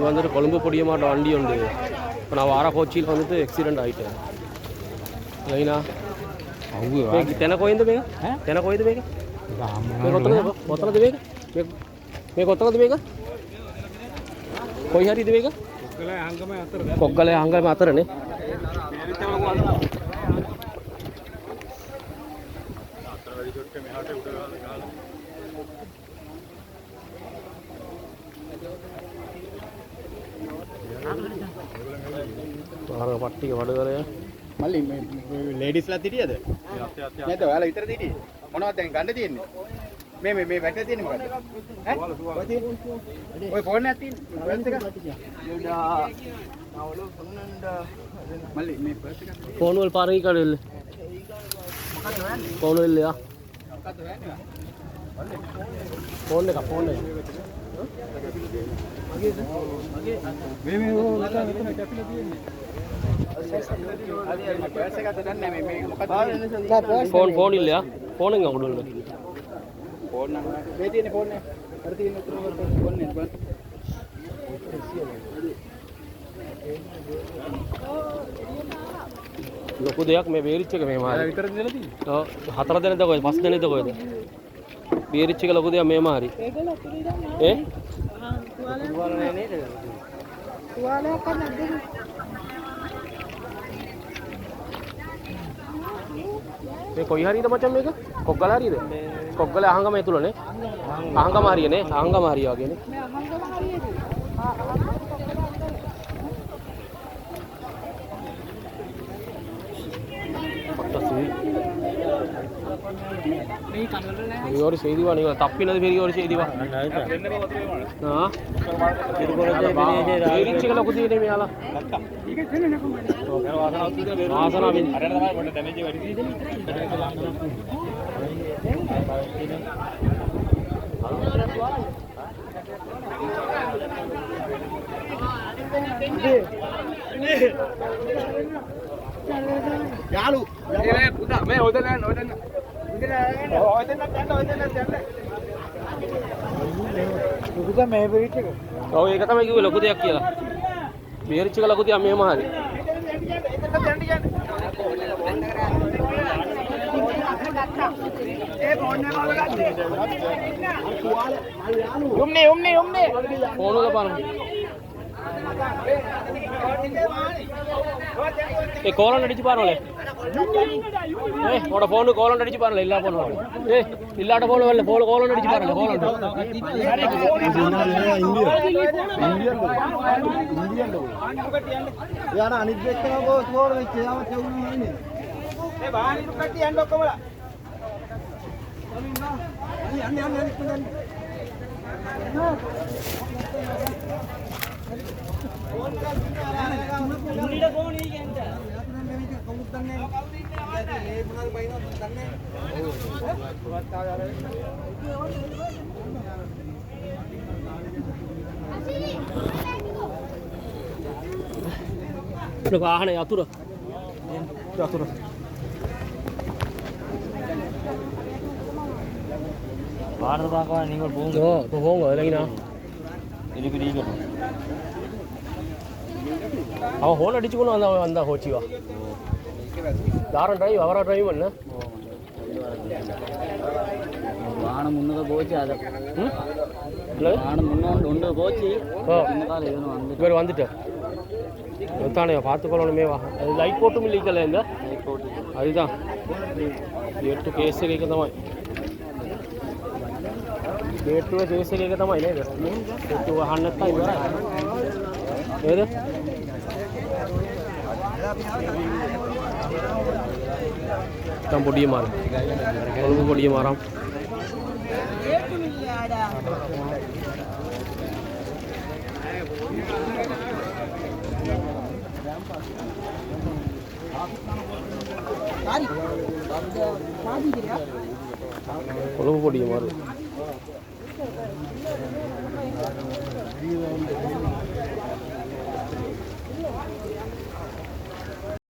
வந்துட்டு கொழும்பு பொடிய மாட்ட வண்டி உண்டு. இப்போ நான் வார கோச்சியில் வந்துட்டு ஆக்சிடென்ட் ஆகிட்டேன். இல்லைண்ணா தென கோயந்து ಬೇಗ ತೆನ ಕೊಯ್ದು ಬೇಗ ಒತ್ತಲದು ಬೇಗ ಬೇಗ ಒತ್ತಲದು ಬೇಗ කොයි හරි ඉද මේක කොග්ගලේ හංගම අතරනේ පාර පට්ටිය වඩදරය මල්ලි ලේඩිස්ලා හිටියද නැද්ද ඔයාලා විතර හිටියේ මොනවද දැන් ගන්න තියෙන්නේ මේ වැටේ තියෙන්නේ මොකද්ද ඈ ඔය ෆෝන් එකක් තියෙන්නේ බැලන්ස් එක මල්ලි මේ පර්ස් එක ෆෝන් වල පාරේ කඩෙල්ල මොකක්ද හොයන්නේ ෆෝන් වල යා මොකක්ද හොයන්නේ ෆෝන් එක මේ කැපිලා තියෙන්නේ පර්ස් එකක් දන්නේ මේ මොකක්ද ෆෝන් ඉල්ල යා ෆෝන් එක උඩ ෆෝන් නම් මේ තියෙන්නේ ෆෝන් එක අර තියෙන උතුරු ෆෝන් එක ලොකු දෙයක් මේ බේරිච් එක මේ මාරි විතර දෙලා තියෙන්නේ ඔව් 4 දෙනෙක්ද කොහෙද 5 දෙනෙක්ද කොහෙද බේරිච් එක ලොකු දෙයක් මේ මාරි ඈ තුවාලේ නේද තුවාලයක් නැද්ද මේ කොයි හරියද මචං මේක කොග්ගල හරියද කොග්ගල අහංගම ඇතුළනේ අහංගම හරියනේ අහංගම හරිය වගේනේ මේ අහංගම හරියද பெரியோரு செய்திவா நீங்க தப்பினது பெரியோரு செய்திவா பேரிச்சுகளை குத்திக்கிட்டே மேல வாசனாவின் යාලු මේ පුතා මේ ඔතන මේ බෙරිච් එක ඔව් ඒක තමයි කිව්වේ ලොකු දෙයක් කියලා බෙරිච් එක ලොකු දෙයක් මෙහෙම හරි උම්නේ ෆෝන් එක බලන්න ඒ கோலன் அடிச்சு பாருங்களே ஏய் உட ஃபோன் கோலன் அடிச்சு பாருங்களே இல்ல ஃபோன் ஏய் இல்லாட ஃபோன் வரல ஃபோன் கோலன் அடிச்சு பாருங்க கோலன் ඉන්දියන් යාන අනිත් දෙකම ගෝල් වෙච්ච යාම තෙවුණු නෙන්නේ ඒ වාහනේ කට්ටිය යන්න ඔක්කොමලා යන්න උන්නිට ෆෝන් ඊගෙන්ට කවුරුත් දන්නේ නැහැ මේ මොනවාද බයිනවද දන්නේ ඔව් වාහනේ යතුරු வானத்தை பார்க்க நீங்கள் போங்க இப்போ போங்க இல்லைங்கண்ணா இருக்கிறீங்க அவன் ஹோன் அடிச்சுக்கணும் வந்தா ஹோச்சிவா யாரும் டிரைவ் அவரா டிரைவ் பண்ண வானம் முன்னதை போச்சு அதை வானம் முன்னோண்டு ஒன்று போச்சு இவர் வந்துட்டேன் தானே பார்த்துக்கொள்ளணுமே வா அது லைட் போட்டும் இல்லைக்கல இந்த அதுதான் எட்டு கேஸ் එක තමයි ගේට්ටුවේ කේස් එක තමයි නේද ගේට්ටුව අහන්න නැත්නම් ඉවරයි නේද තම් පොඩිය මාර කොළඹ පොඩිය මාරම් කොළඹ පොඩිය මාර